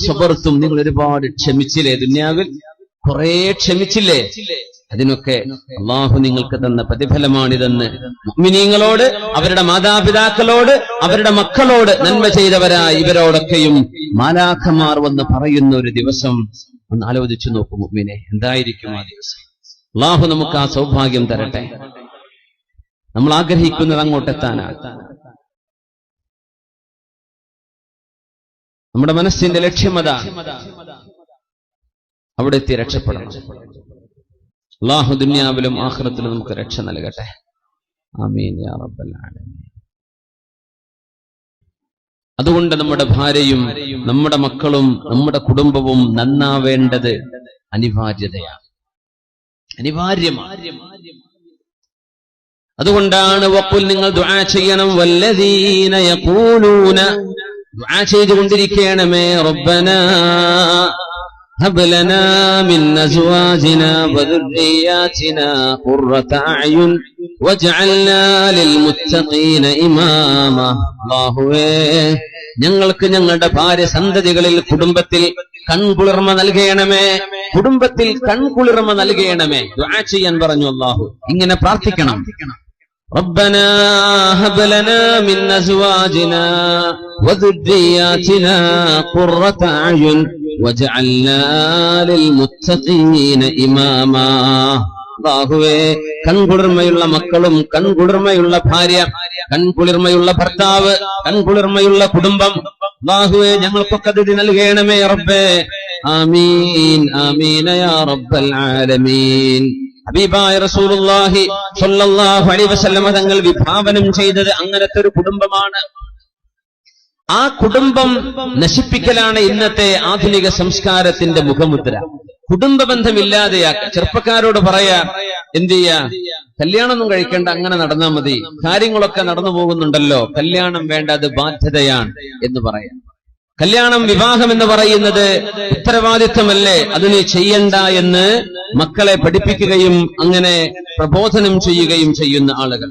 സബർത്തും, നിങ്ങൾ ഒരുപാട് ക്ഷമിച്ചില്ലേ, ദുനിയാവിൽ കുറെ ക്ഷമിച്ചില്ലേ, അതിനൊക്കെ അള്ളാഹു നിങ്ങൾക്ക് തന്ന പ്രതിഫലമാണിതെന്ന് മുഅ്മിനീങ്ങളോട്, അവരുടെ മാതാപിതാക്കളോട്, അവരുടെ മക്കളോട്, നന്മ ചെയ്തവരായ ഇവരോടൊക്കെയും മാലാഖമാർ വന്ന് പറയുന്ന ഒരു ദിവസം ഒന്ന് ആലോചിച്ചു നോക്കൂ മുഅ്മിനെ, എന്തായിരിക്കും ആ ദിവസം? അള്ളാഹു നമുക്ക് ആ സൗഭാഗ്യം തരട്ടെ. നമ്മൾ ആഗ്രഹിക്കുന്നത് അങ്ങോട്ടെത്താനാണ്. നമ്മുടെ മനസ്സിന്റെ ലക്ഷ്യം അതാണ്. അവിടെ എത്തി രക്ഷപ്പെടണം. അല്ലാഹു ദുനിയാവിലും ആഖിറത്തിലും നമുക്ക് രക്ഷ നൽകട്ടെ. ആമീൻ യാ റബ്ബൽ ആലമീൻ. അതുകൊണ്ട് നമ്മുടെ ഭാര്യയും നമ്മുടെ മക്കളും നമ്മുടെ കുടുംബവും നന്നാവേണ്ടത് അനിവാര്യതയാണ്, അനിവാര്യമാണ്. അതുകൊണ്ടാണ് വഖുൽ, നിങ്ങൾ ദുആ ചെയ്യണം, വല്ലദീന യഖൂലൂന, ദുആ ചെയ്തുകൊണ്ടിരിക്കണമേ, റബ്ബനാ ഹബ് ലനാ മിൻ അസ്വാജിനാ വദുർരിയാതിനാ ഖുർറത അഅ്യുൻ വജ്അൽനാ ലിൽമുത്തഖീന ഇമാമ. അല്ലാഹുവേ, ഞങ്ങൾക്ക് ഞങ്ങളുടെ ഭാര്യ സന്തതികളിൽ കുടുംബത്തിൽ കൺകുളിർമ നൽകണമേ, കുടുംബത്തിൽ കൺകുളിർമ നൽകണമേ. ദുആ ചെയ്യാൻ പറഞ്ഞു അല്ലാഹു. ഇങ്ങനെ പ്രാർത്ഥിക്കണം. ربنا هب لنا من أزواجنا وذرياتنا قرة أعين وجعلنا للمتقين إماما. അല്ലാഹുവേ, കൺകുളിർമയുള്ള മക്കളും കൺകുളിർമയുള്ള ഭാര്യ, കൺകുളിർമയുള്ള ഭർത്താവ്, കൺകുളിർമയുള്ള കുടുംബം അല്ലാഹുവേ ഞങ്ങൾക്കൊക്കെ അത് നൽകണമേ റബ്ബേ. ആമീൻ ആമീൻ യാ റബ്ബൽ ആലമീൻ. ഹബീബായ റസൂലുള്ളാഹി സ്വല്ലല്ലാഹു അലൈഹി വസല്ലം തങ്ങൾ വിഭാവനം ചെയ്തത് അങ്ങനത്തെ ഒരു കുടുംബമാണ്. ആ കുടുംബം നശിപ്പിക്കലാണ് ഇന്നത്തെ ആധുനിക സംസ്കാരത്തിന്റെ മുഖമുദ്ര. കുടുംബ ബന്ധമില്ലാതെയാക്കുക. ചെറുപ്പക്കാരോട് പറയാ, എന്ത് ചെയ്യാ, കല്യാണമൊന്നും കഴിക്കേണ്ട, അങ്ങനെ നടന്നാൽ മതി, കാര്യങ്ങളൊക്കെ നടന്നു പോകുന്നുണ്ടല്ലോ, കല്യാണം വേണ്ട, അത് ബാധ്യതയാണ് എന്ന് പറയാം. കല്യാണം, വിവാഹം എന്ന് പറയുന്നത് ഉത്തരവാദിത്വമല്ലേ, അത് നീ ചെയ്യണ്ട എന്ന് മക്കളെ പഠിപ്പിക്കുകയും അങ്ങനെ പ്രബോധനം ചെയ്യുകയും ചെയ്യുന്ന ആളുകൾ.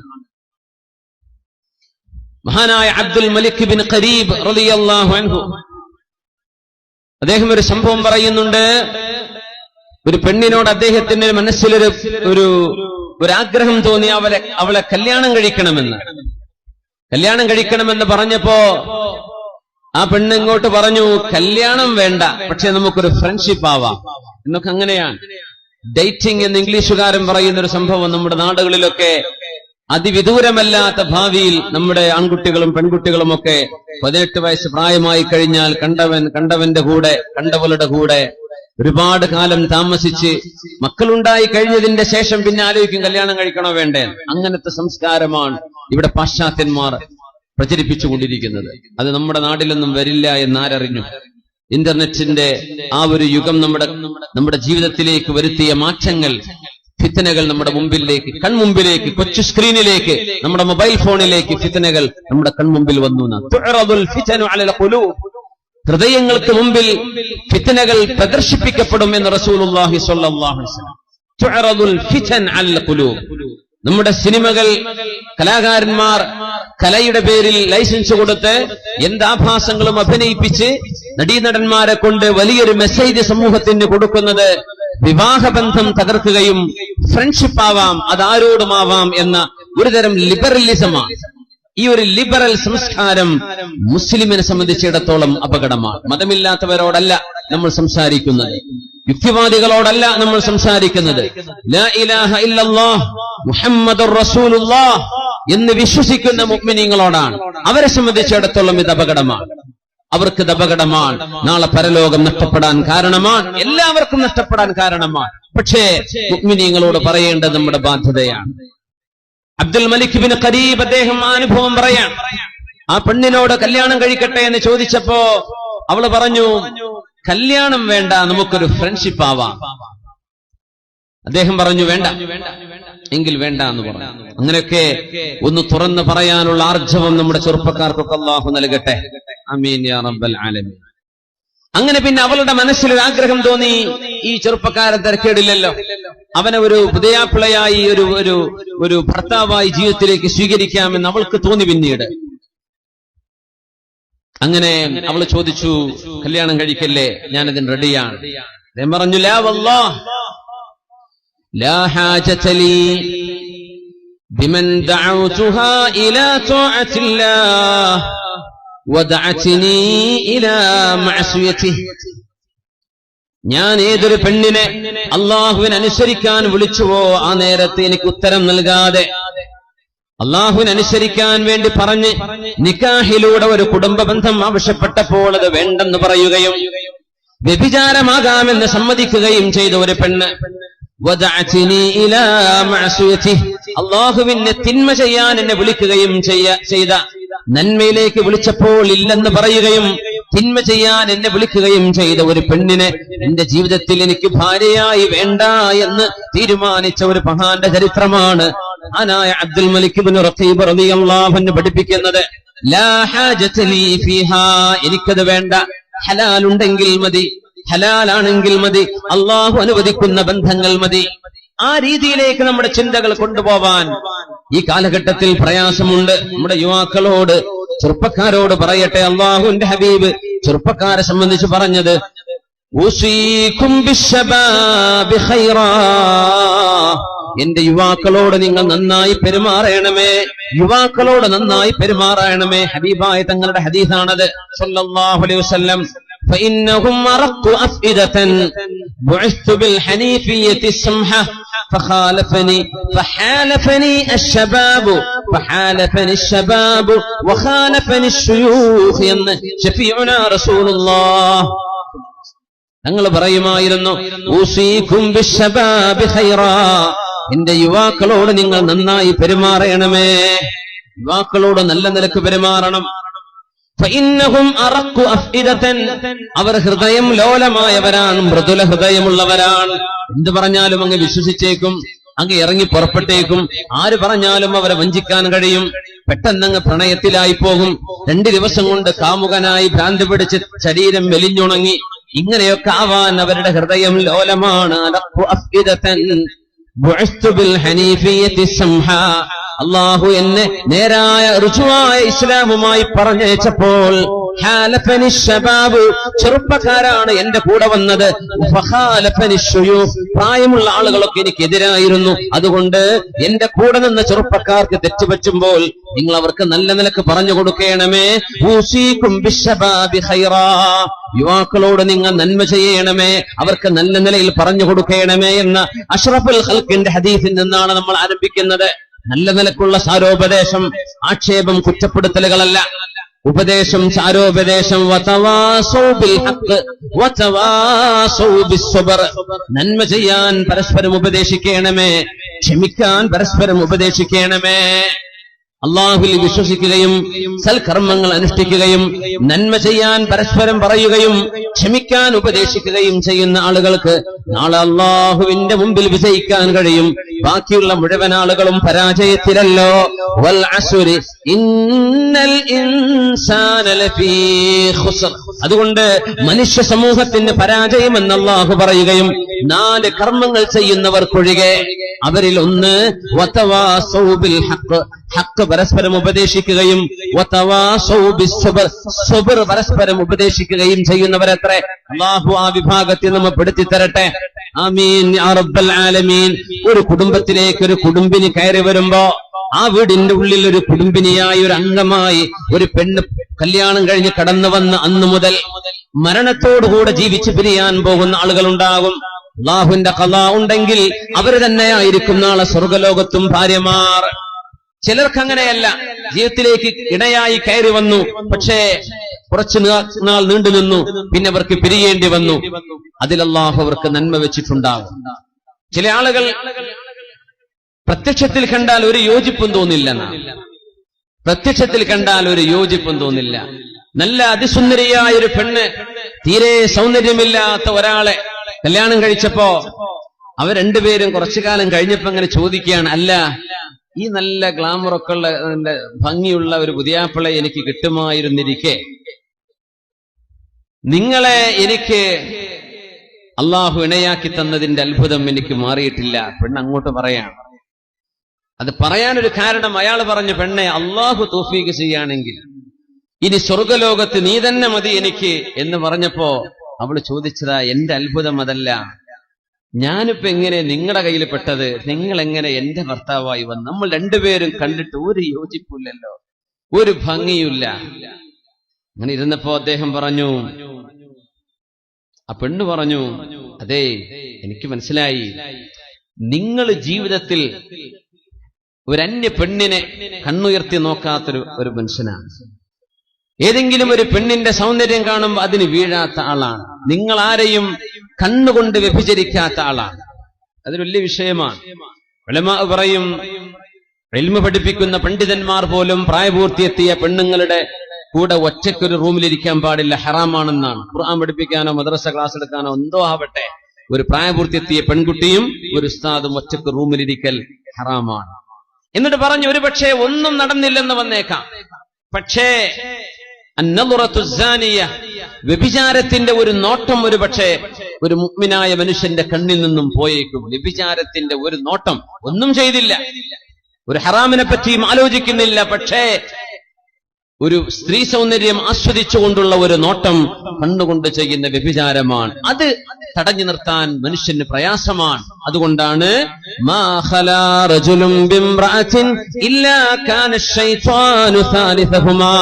മഹാനായ അബ്ദുൽ മലിക് ബിൻ ഖരീബ് റളിയല്ലാഹു അൻഹു, അദ്ദേഹം ഒരു സംഭവം പറയുന്നുണ്ട്. ഒരു പെണ്ണിനോട് അദ്ദേഹത്തിന്റെ മനസ്സിലൊരു ആഗ്രഹം തോന്നി, അവളെ കല്യാണം കഴിക്കണമെന്ന് പറഞ്ഞപ്പോ ആ പെണ്ണ് ഇങ്ങോട്ട് പറഞ്ഞു, കല്യാണം വേണ്ട, പക്ഷെ നമുക്കൊരു ഫ്രണ്ട്ഷിപ്പ് ആവാം എന്നൊക്കെ. അങ്ങനെയാണ് ഡേറ്റിംഗ് എന്ന് ഇംഗ്ലീഷുകാരൻ പറയുന്ന ഒരു സംഭവം നമ്മുടെ നാടുകളിലൊക്കെ അതിവിദൂരമല്ലാത്ത ഭാവിയിൽ നമ്മുടെ ആൺകുട്ടികളും പെൺകുട്ടികളും ഒക്കെ 18 വയസ്സ് പ്രായമായി കഴിഞ്ഞാൽ കണ്ടവന്റെ കൂടെ, കണ്ടവളുടെ കൂടെ ഒരുപാട് കാലം താമസിച്ച് മക്കളുണ്ടായി കഴിഞ്ഞതിന്റെ ശേഷം പിന്നെ ആലോചിക്കും കല്യാണം കഴിക്കണോ വേണ്ടേ. അങ്ങനത്തെ സംസ്കാരമാണ് ഇവിടെ പാശ്ചാത്യന്മാർ പ്രചരിപ്പിച്ചുകൊണ്ടിരിക്കുന്നത്. അത് നമ്മുടെ നാട്ടിലൊന്നും വരില്ല എന്നാരറിഞ്ഞു. ഇന്റർനെറ്റിന്റെ ആ ഒരു യുഗം നമ്മുടെ ജീവിതത്തിലേക്ക് വരുത്തിയ മാറ്റങ്ങൾ, ഫിത്നകൾ നമ്മുടെ കൺമുമ്പിലേക്ക്, കൊച്ചു സ്ക്രീനിലേക്ക്, നമ്മുടെ മൊബൈൽ ഫോണിലേക്ക് ഫിത്നകൾ നമ്മുടെ കൺമുമ്പിൽ വന്നു. ഹൃദയങ്ങൾക്ക് മുമ്പിൽ ഫിത്നകൾ പ്രദർശിപ്പിക്കപ്പെടും എന്ന് റസൂലുള്ളാഹി സ്വല്ലല്ലാഹു അലൈഹി വസല്ലം. തുഅറദുൽ ഫിതൻ അലൽ ഖുലൂബ്. നമ്മുടെ സിനിമകൾ, കലാകാരന്മാർ കലയുടെ പേരിൽ ലൈസൻസ് കൊടുത്ത് എന്താഭാസങ്ങളും അഭിനയിപ്പിച്ച് നടീനടന്മാരെ കൊണ്ട് വലിയൊരു മെസ്സേജ് സമൂഹത്തിന് കൊടുക്കുന്നത് വിവാഹബന്ധം തകർക്കുകയും ഫ്രണ്ട്ഷിപ്പ് ആവാം, അതാരോടുമാവാം എന്ന ഒരുതരം ലിബറലിസമാണ്. ഈ ഒരു ലിബറൽ സംസ്കാരം മുസ്ലിമിനെ സംബന്ധിച്ചിടത്തോളം അപകടമാണ്. മതമില്ലാത്തവരോടല്ല നമ്മൾ സംസാരിക്കുന്നത്, യുക്തിവാദികളോടല്ല നമ്മൾ സംസാരിക്കുന്നത്. ലാ ഇലാഹ ഇല്ലല്ലാഹ് മുഹമ്മദുർ റസൂലുള്ളാഹ് എന്ന് വിശ്വസിക്കുന്ന മുഅ്മിനീങ്ങളോടാണ്. അവരെ സംബന്ധിച്ചിടത്തോളം ഇത് അപകടമാണ്. അവർക്ക് ഇത് അപകടമാണ്. നാളെ പരലോകം നഷ്ടപ്പെടാൻ കാരണമാണ്, എല്ലാവർക്കും നഷ്ടപ്പെടാൻ കാരണമാണ്. പക്ഷേ മുഅ്മിനീങ്ങളോട് പറയേണ്ടത് നമ്മുടെ ബാധ്യതയാണ്. അബ്ദുൽ മലിക് ബിൻ ഖരീബ് അദ്ദേഹം അനുഭവം പറയാൻ, ആ പെണ്ണിനോട് കല്യാണം കഴിക്കട്ടെ എന്ന് ചോദിച്ചപ്പോ അവള് പറഞ്ഞു, കല്യാണം വേണ്ട, നമുക്കൊരു ഫ്രണ്ട്ഷിപ്പ് ആവാം. അദ്ദേഹം പറഞ്ഞു, വേണ്ട എങ്കിൽ വേണ്ട എന്ന് പറഞ്ഞു. അങ്ങനെയൊക്കെ ഒന്ന് തുറന്ന് പറയാനുള്ള ആർജവം നമ്മുടെ ചെറുപ്പക്കാർക്കൊക്കെ അല്ലാഹു നൽകട്ടെ. ആമീൻ യാ റബ്ബൽ ആലമീൻ. അങ്ങനെ പിന്നെ അവളുടെ മനസ്സിലൊരു ആഗ്രഹം തോന്നി, ഈ ചെറുപ്പക്കാരൻ തിരക്കേടില്ലല്ലോ, അവനെ ഒരു പുതിയാപ്പിളയായി ഒരു ഭർത്താവായി ജീവിതത്തിലേക്ക് സ്വീകരിക്കാമെന്ന് അവൾക്ക് തോന്നി. പിന്നീട് അങ്ങനെ അവള് ചോദിച്ചു, കല്യാണം കഴിക്കല്ലേ, ഞാനതിന് റെഡിയാണ്. അദ്ദേഹം പറഞ്ഞു, ലാ വല്ലാഹ് ലാ ഹാജത ലീ ബിമൻ ദഅഉതുഹാ ഇലാ തഅത്തില്ലാഹ് വദഅത്നി ഇലാ മഅസിയതിഹി. ഞാൻ ഏതൊരു പെണ്ണിനെ അള്ളാഹുവിനെ അനുസരിക്കാൻ വിളിച്ചുവോ ആ നേരത്തെ എനിക്ക് ഉത്തരം നൽകാതെ അള്ളാഹുവിനെ അനുസരിക്കാൻ വേണ്ടി പറഞ്ഞ് നിക്കാഹിലൂടെ ഒരു കുടുംബ ബന്ധം ആവശ്യപ്പെട്ടപ്പോൾ അത് വേണ്ടെന്ന് പറയുകയും വ്യഭിചാരമാകാമെന്ന് സമ്മതിക്കുകയും ചെയ്ത ഒരു പെണ്ണ് അള്ളാഹുവിനെ തിന്മ ചെയ്യാൻ എന്നെ വിളിക്കുകയും ചെയ്ത നന്മയിലേക്ക് വിളിച്ചപ്പോൾ ഇല്ലെന്ന് പറയുകയും തിന്മ ചെയ്യാൻ എന്നെ വിളിക്കുകയും ചെയ്ത ഒരു പെണ്ണിനെ എന്റെ ജീവിതത്തിൽ എനിക്ക് ഭാര്യയായി വേണ്ട എന്ന് തീരുമാനിച്ച ഒരു മഹാന്റെ ചരിത്രമാണ് ആനായ അബ്ദുൽ മലിക് ഇബ്നു റഖീബ് റളിയല്ലാഹു അൻഹു പഠിപ്പിക്കുന്നത്. ലാ ഹാജത ലീ ഫീഹാ, എനിക്കത് വേണ്ട, ഹലാലുണ്ടെങ്കിൽ മതി, ഹലാലാണെങ്കിൽ മതി, അള്ളാഹു അനുവദിക്കുന്ന ബന്ധങ്ങൾ മതി. ആ രീതിയിലേക്ക് നമ്മുടെ ചിന്തകൾ കൊണ്ടുപോവാൻ ഈ കാലഘട്ടത്തിൽ പ്രയാസമുണ്ട്. നമ്മുടെ യുവാക്കളോട്, ചെറുപ്പക്കാരോട് പറയട്ടെ, അള്ളാഹുവിന്റെ ഹബീബ് ചെറുപ്പക്കാരെ സംബന്ധിച്ച് പറഞ്ഞത്, ഉസീകും ബിശ്ശബാബി ഖൈറാ, എന്റെ യുവാക്കളോട് നിങ്ങൾ നന്നായി പെരുമാറണമേ, യുവാക്കളോട് നന്നായി പെരുമാറണമേ. ഹബീബായ തങ്ങളുടെ ഹദീസാണത് സല്ലല്ലാഹു അലൈഹി വസല്ലം. فإنهم أرق أفئدة بعثت بالحنيفية السمحة فحالفني الشباب وخالفني الشيوخ എന്ന് ഷഫീഉനാ റസൂലുള്ളാഹ് തങ്ങൾ പറയുമായിരുന്നു, ഊസീകും ബിശ്ശബാബി ഖൈറാ, എന്റെ യുവാക്കളോട് നിങ്ങൾ നന്നായി പെരുമാറണമേ, യുവാക്കളോട് നല്ല നിലക്ക് പെരുമാറണം. ഫഇന്നഹും അറഖു അഫ്ഇദതൻ, അവർ ഹൃദയം ലോലമായവരാണ്, മൃദുല ഹൃദയമുള്ളവരാണ്. എന്ത് പറഞ്ഞാലും അങ്ങ് വിശ്വസിച്ചേക്കും, അങ്ങ് ഇറങ്ങി പുറപ്പെട്ടേക്കും. ആര് പറഞ്ഞാലും അവരെ വഞ്ചിക്കാൻ കഴിയും. പെട്ടെന്നങ്ങ് പ്രണയത്തിലായി പോകും. 2 ദിവസം കൊണ്ട് കാമുകനായി ഭ്രാന്ത് പിടിച്ച് ശരീരം മെലിഞ്ഞുണങ്ങി. ഇങ്ങനെയൊക്കെ ആവാൻ അവരുടെ ഹൃദയം ലോലമാണ്. അലഖു അഫ്ഇദതൻ ബുഇസ്തു ബിൽ ഹനീഫിയത്തി സംഹാ, അള്ളാഹു എന്നെ നേരായ ഋജുവായ ഇസ്ലാമുമായി പറഞ്ഞയച്ചപ്പോൾ ഹാലഫനി ശബാബ്, ചെറുപ്പക്കാരാണ് എന്റെ കൂടെ വന്നത്. ഫഖാലഫനി ശുയൂഖ്, പ്രായമുള്ള ആളുകളൊക്കെ എനിക്കെതിരായിരുന്നു. അതുകൊണ്ട് എന്റെ കൂടെ നിന്ന ചെറുപ്പക്കാർക്ക് തെറ്റുപറ്റുമ്പോൾ നിങ്ങൾ അവർക്ക് നല്ല നിലക്ക് പറഞ്ഞു കൊടുക്കണമേ. ഊസീകും ബിശ്ശബാബി ഖൈറാ, യുവാക്കളോട് നിങ്ങൾ നന്മ ചെയ്യണമേ, അവർക്ക് നല്ല നിലയിൽ പറഞ്ഞു കൊടുക്കണമേ എന്ന അഷ്റഫുൽ ഖൽഖിന്റെ ഹദീസിൽ നിന്നാണ് നമ്മൾ ആരംഭിക്കുന്നത്. നല്ല നിലക്കുള്ള സാരോപദേശം, ആക്ഷേപം, കുറ്റപ്പെടുത്തലുകളല്ല. ഉപദേശം, സാരോപദേശം. വതവാസൗ ബിൽ ഹഖ് വതവാസൗ ബിസ്സബ്ർ, നന്മ ചെയ്യാൻ പരസ്പരം ഉപദേശിക്കണമേ, ക്ഷമിക്കാൻ പരസ്പരം ഉപദേശിക്കണമേ. അള്ളാഹുവിൽ വിശ്വസിക്കുകയും സൽക്കർമ്മങ്ങൾ അനുഷ്ഠിക്കുകയും നന്മ ചെയ്യാൻ പരസ്പരം പറയുകയും ക്ഷമിക്കാൻ ഉപദേശിക്കുകയും ചെയ്യുന്ന ആളുകൾക്ക് നാളെ അള്ളാഹുവിന്റെ മുമ്പിൽ വിജയിക്കാൻ കഴിയും. ബാക്കിയുള്ള മുഴുവൻ ആളുകളും പരാജയത്തിലല്ലോ. വൽ അസ്രി ഇന്നൽ ഇൻസാന ലഫീ ഖുസ്ർ, അതുകൊണ്ട് മനുഷ്യ സമൂഹത്തിന് പരാജയമെന്ന് അള്ളാഹു പറയുകയും 4 കർമ്മങ്ങൾ ചെയ്യുന്നവർക്കൊഴികെ, അവരിൽ ഒന്ന് വതവാസൗ ബിൽ ഹഖ്, ഹഖ് പരസ്പരം ഉപദേശിക്കുകയും വതവാസൗ ബിസ്സബ്ർ, സബ്ർ പരസ്പരം ഉപദേശിക്കുകയും ചെയ്യുന്നവരത്രേ. അല്ലാഹു ആ വിഭാഗത്തിൽ നമ്മെ പെടുത്തി തരട്ടെ. ആമീൻ യാ റബ്ബൽ ആലമീൻ. ഒരു കുടുംബത്തിലേക്ക് ഒരു കുടുംബിനി കയറി വരുമ്പോ ആ വീടിന്റെ ഉള്ളിൽ ഒരു കുടുംബിനിയായി, ഒരു അംഗമായി ഒരു പെണ്ണ് കല്യാണം കഴിഞ്ഞ് കടന്നു വന്ന് അന്നു മുതൽ മരണത്തോടുകൂടെ ജീവിച്ചു പിരിയാൻ പോകുന്ന ആളുകളുണ്ടാകും. അല്ലാഹുവിന്റെ ഖളാ ഉണ്ടെങ്കിൽ അവർ തന്നെയായിരിക്കും നാളെ സ്വർഗലോകത്തും ഭാര്യമാർ. ചിലർക്ക് അങ്ങനെയല്ല, ജീവിതത്തിലേക്ക് ഇണയായി കയറി വന്നു, പക്ഷേ കുറച്ചു നാൾ നീണ്ടു നിന്നു, പിന്നെ അവർക്ക് പിരിയേണ്ടി വന്നു. അതിൽ അല്ലാഹു അവർക്ക് നന്മ വെച്ചിട്ടുണ്ടാകും. ചില ആളുകൾ പ്രത്യക്ഷത്തിൽ കണ്ടാൽ ഒരു യോജിപ്പും തോന്നില്ല, പ്രത്യക്ഷത്തിൽ കണ്ടാൽ ഒരു യോജിപ്പും തോന്നില്ല. നല്ല അതിസുന്ദരിയായ ഒരു പെണ്ണ്, തീരെ സൗന്ദര്യമില്ലാത്ത ഒരാളെ കല്യാണം കഴിച്ചപ്പോ അവർ രണ്ടുപേരും കുറച്ചു കാലം കഴിഞ്ഞപ്പോ അങ്ങനെ ചോദിക്കുകയാണ്, അല്ല, ഈ നല്ല ഗ്ലാമറൊക്കെ ഉള്ള ഭംഗിയുള്ള ഒരു പുതിയാപ്പിളെ എനിക്ക് കിട്ടുമായിരുന്നിരിക്കെ നിങ്ങളെ എനിക്ക് അള്ളാഹു ഇണയാക്കി തന്നതിന്റെ അത്ഭുതം എനിക്ക് മാറിയിട്ടില്ല. പെണ്ണ് അങ്ങോട്ട് പറയാണ്. അത് പറയാനൊരു കാരണം, അയാൾ പറഞ്ഞു, പെണ്ണെ, അള്ളാഹു തൗഫീഖ് ചെയ്യുകയാണെങ്കിൽ ഇനി സ്വർഗലോകത്ത് നീ തന്നെ മതി എനിക്ക് എന്ന് പറഞ്ഞപ്പോ അവള് ചോദിച്ചതാ, എന്റെ അത്ഭുതം അതല്ല, ഞാനിപ്പോ എങ്ങനെ നിങ്ങളുടെ കയ്യിൽ പെട്ടത്, നിങ്ങൾ എങ്ങനെ എന്റെ ഭർത്താവായി വന്നു? നമ്മൾ രണ്ടുപേരും കണ്ടിട്ട് ഒരു യോജിപ്പില്ലല്ലോ, ഒരു ഭംഗിയില്ല. അങ്ങനെ ഇരുന്നപ്പോ അദ്ദേഹം പറഞ്ഞു, ആ പെണ്ണ് പറഞ്ഞു, അതെ എനിക്ക് മനസ്സിലായി, നിങ്ങൾ ജീവിതത്തിൽ ഒരന്യ പെണ്ണിനെ കണ്ണുയർത്തി നോക്കാത്തൊരു മനുഷ്യനാണ്. ഏതെങ്കിലും ഒരു പെണ്ണിന്റെ സൗന്ദര്യം കാണുമ്പോൾ അതിന് വീഴാത്ത ആളാണ്. നിങ്ങൾ ആരെയും കണ്ണുകൊണ്ട് വ്യഭിചരിക്കാത്ത ആളാണ്. അതൊരു വലിയ വിഷയമാണ്. ഉലമാ പറയും, ഇൽമു പഠിപ്പിക്കുന്ന പണ്ഡിതന്മാർ പോലും പ്രായപൂർത്തിയെത്തിയ പെണ്ണുങ്ങളുടെ കൂടെ ഒറ്റയ്ക്കൊരു റൂമിലിരിക്കാൻ പാടില്ല, ഹറാമാണെന്നാണ്. ഖുർആൻ പഠിപ്പിക്കാനോ മദ്രസ ക്ലാസ് എടുക്കാനോ എന്തോ ആവട്ടെ, ഒരു പ്രായപൂർത്തിയെത്തിയ പെൺകുട്ടിയും ഒരു ഉസ്താദും ഒറ്റയ്ക്ക് റൂമിലിരിക്കൽ ഹറാമാണ്. എന്നിട്ട് പറഞ്ഞു, ഒരു പക്ഷേ ഒന്നും നടന്നില്ലെന്ന് വന്നേക്കാം, പക്ഷേ വ്യഭിചാരത്തിന്റെ ഒരു നോട്ടം ഒരു പക്ഷേ ഒരു മുഅ്മിനായ മനുഷ്യന്റെ കണ്ണിൽ നിന്നും പോയേക്കും. വ്യഭിചാരത്തിന്റെ ഒരു നോട്ടം, ഒന്നും ചെയ്തില്ല, ഒരു ഹറാമിനെ പറ്റിയും ആലോചിക്കുന്നില്ല, പക്ഷേ ഒരു സ്ത്രീ സൗന്ദര്യം ആസ്വദിച്ചുകൊണ്ടുള്ള ഒരു നോട്ടം കണ്ണുകൊണ്ട് ചെയ്യുന്ന വ്യഭിചാരമാണ്. അത് തടഞ്ഞു നിർത്താൻ മനുഷ്യന് പ്രയാസമാണ്. അതുകൊണ്ടാണ് മാ ഖലാ റജുലുൻ ബിംറഅത്തിൻ ഇല്ലാ കാന അശ്ശൈത്വാനു സാലിസഹുമാ.